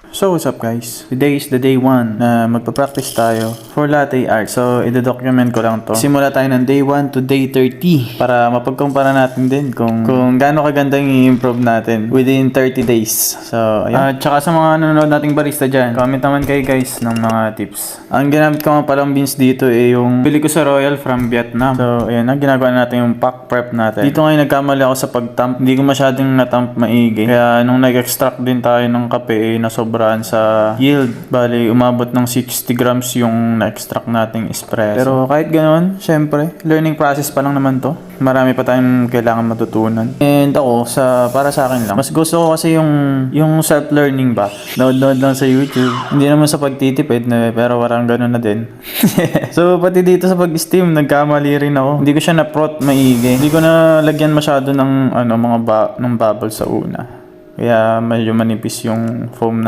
So what's up guys? Today is the day 1 na magpa-practice tayo for latte art. So i-document ko lang to. Simula tayo ng day 1 to day 30 para mapagkumpara natin din kung gaano kaganda yung i-improve natin within 30 days. So ayun. Tsaka sa mga nanonood nating barista dyan, comment naman kayo guys ng mga tips. Ang ginamit ko nga palang beans dito yung bili ko sa Royal from Vietnam. So ayun, ginagawa natin yung pack prep natin. Dito ngayon nagkamali ako sa pag-tamp. Hindi ko masyadong na-tamp maigi. Kaya nung nag-extract din tayo ng kape, nasobrahan sa yield. Bali, umabot ng 60 grams yung na-extract nating espresso. Pero kahit ganoon, syempre, learning process pa lang naman to. Marami pa tayong kailangan matutunan. And ako, para sa akin lang, mas gusto ko kasi yung self-learning ba. Download lang sa YouTube. Hindi naman sa pagtitipid, pero parang ganoon na din. So, pati dito sa pag-steam, nagkamali rin ako. Hindi ko siya na-prot maigi. Hindi ko na lagyan masyado ng, ng bubble sa una. Kaya medyo manipis yung foam na